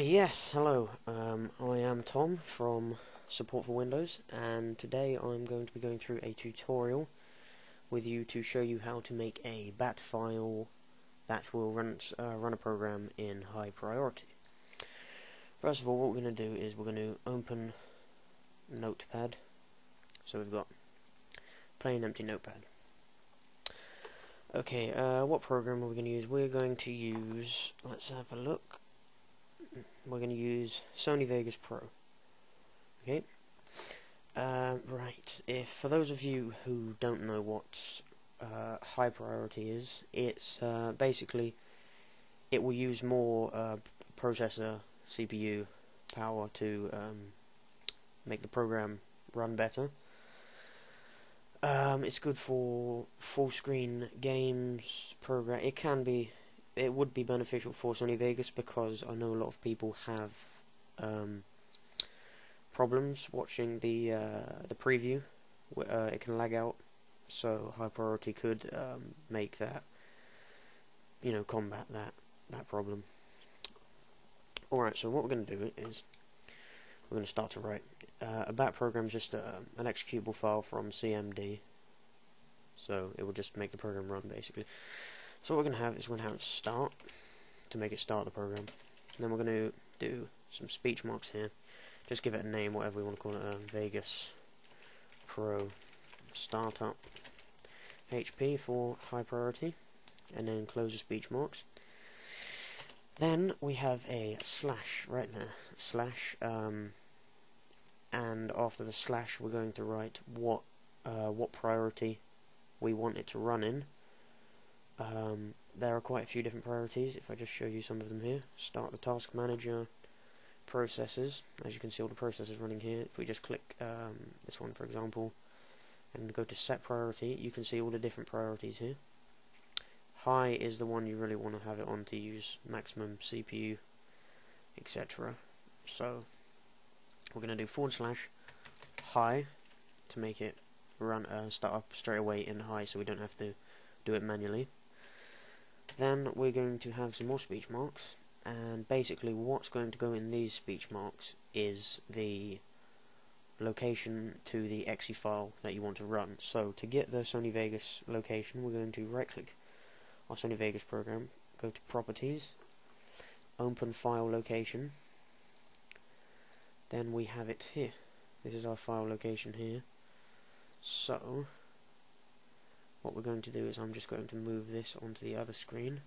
Yes, hello. I am Tom from Supportforwindows, and today I'm going to be going through a tutorial with you to show you how to make a bat file that will run a program in high priority. First of all, what we're going to do is we're going to open Notepad. So we've got plain empty Notepad. Okay, what program are we going to use? We're going to use, let's have a look. We're going to use Sony Vegas Pro. Okay. Right. For those of you who don't know what high priority is, it's basically it will use more processor CPU power to make the program run better. It's good for full screen games program. It would be beneficial for Sony Vegas because I know a lot of people have problems watching the preview. It can lag out, so high priority could make that, combat that problem. Alright, so what we're going to do is we're going to start to write. A bat program is just an executable file from CMD, so it will just make the program run basically. So what we're going to have is we're going to have start to make it start the program. And then we're going to do some speech marks here. Just give it a name, whatever we want to call it. Vegas Pro Startup HP for high priority. And then close the speech marks. Then we have a slash right there. Slash. And after the slash, we're going to write what priority we want it to run in. There are quite a few different priorities. If I just show you some of them here, start the task manager, processes. As you can see, all the processes running here. If we just click this one, for example, and go to set priority, you can see all the different priorities here. High is the one you really want to have it on to use maximum CPU, etc. So we're going to do / high to make it run start up straight away in high, so we don't have to do it manually. Then we're going to have some more speech marks, and basically what's going to go in these speech marks is the location to the exe file that you want to run. So to get the Sony Vegas location, we're going to right click our Sony Vegas program, go to properties, open file location, then we have it here. This is our file location here. So what we're going to do is I'm just going to move this onto the other screen,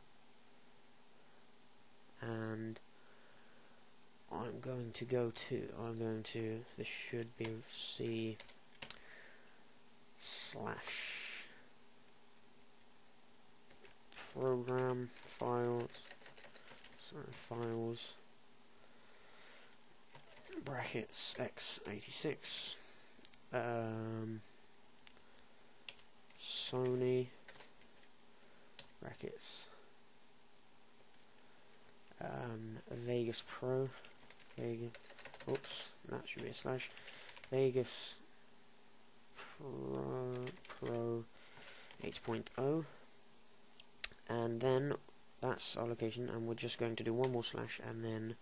and I'm going to this should be C / program files brackets x86 Sony brackets Vegas Pro oops, that should be a slash Vegas Pro 8.0, and then that's our location, and we're just going to do one more slash and then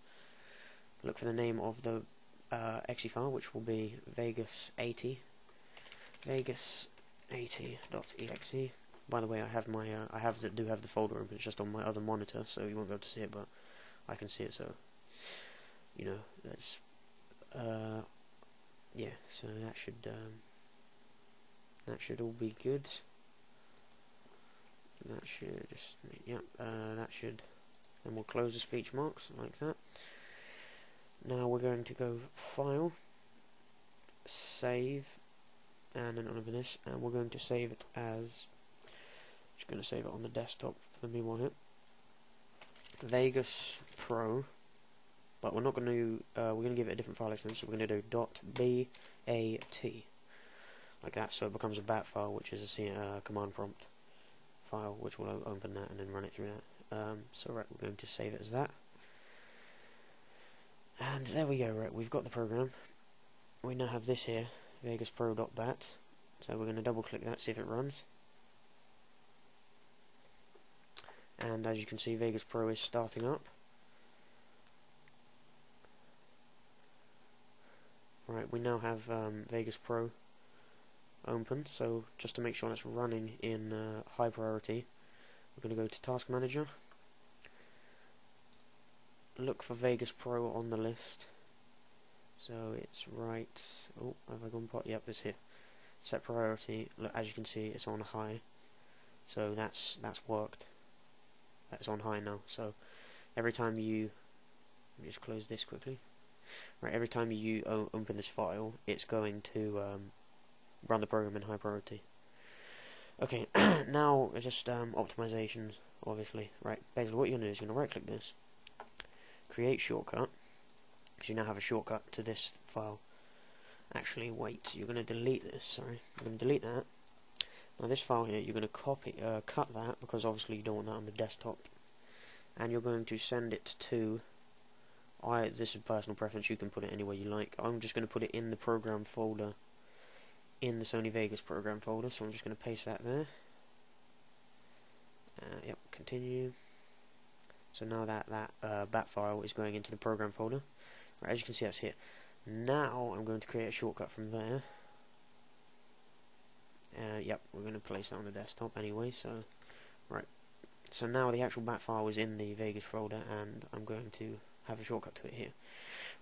look for the name of the exe file, which will be Vegas 80 Vegas80.exe. By the way, I have my do have the folder open. It's just on my other monitor, so you won't be able to see it, but I can see it. So that's yeah. So that should all be good. That should just that should. Then we'll close the speech marks like that. Now we're going to go file, save, and then open this, and we're going to save it as, just going to save it on the desktop for the meanwhile here, Vegas Pro, but we're not going to, we're going to give it a different file extension, so we're going to do .bat, like that, so it becomes a bat file, which is a command prompt file, which will open that and then run it through that. So right, we're going to save it as that. And there we go, right, we've got the program. We now have this here, vegaspro.bat, so we're going to double click that, see if it runs. And as you can see, Vegas Pro is starting up. we now have Vegas Pro open, so just to make sure it's running in high priority, we're going to go to Task Manager, look for Vegas Pro on the list, so it's right, oh, have I gone part? Yep, it's here. Set priority, look, as you can see it's on high, so that's worked. That's on high now, so every time you, let me just close this quickly, right, every time you open this file, it's going to run the program in high priority. Okay, now just optimizations, obviously. Right, basically what you're going to do is you're going to right click this, create shortcut, because you now have a shortcut to this file. Actually, wait, you're going to delete this, sorry. You're going to delete that. Now this file here, you're going to cut that, because obviously you don't want that on the desktop. And you're going to send it to, this is personal preference, you can put it anywhere you like. I'm just going to put it in the program folder, in the Sony Vegas program folder, so I'm just going to paste that there. Yep, continue. So now that bat file is going into the program folder. Right, as you can see, that's here. Now I'm going to create a shortcut from there. Yep, we're going to place that on the desktop anyway. So right, so now the actual bat file is in the Vegas folder, and I'm going to have a shortcut to it here.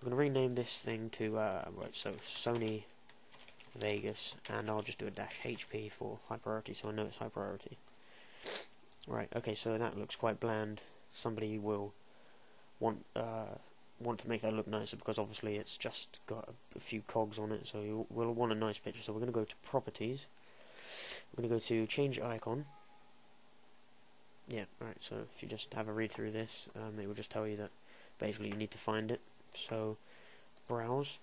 We're going to rename this thing to right, so Sony Vegas, and I'll just do a -HP for high priority, so I know it's high priority. Right, okay, so that looks quite bland. Somebody will want to make that look nicer, because obviously it's just got a few cogs on it, so you will want a nice picture. So we're going to go to Properties, we're going to go to Change Icon. Yeah, right, so if you just have a read through this, it will just tell you that basically you need to find it. So Browse,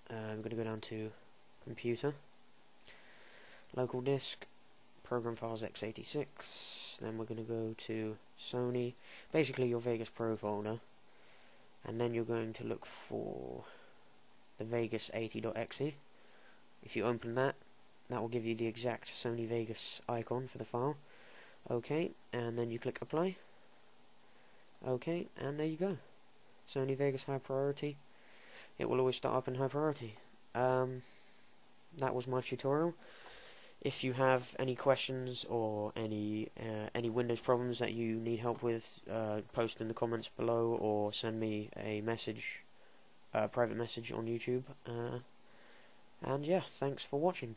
I'm going to go down to Computer, Local Disk, Program Files x86, then we're going to go to Sony, basically your Vegas Pro folder, and then you're going to look for the Vegas 80.exe. If you open that, that will give you the exact Sony Vegas icon for the file. Okay, and then you click Apply. Okay, and there you go. Sony Vegas high priority. It will always start up in high priority. That was my tutorial. If you have any questions or any Windows problems that you need help with, post in the comments below, or send me a message, private message on YouTube. And yeah, thanks for watching.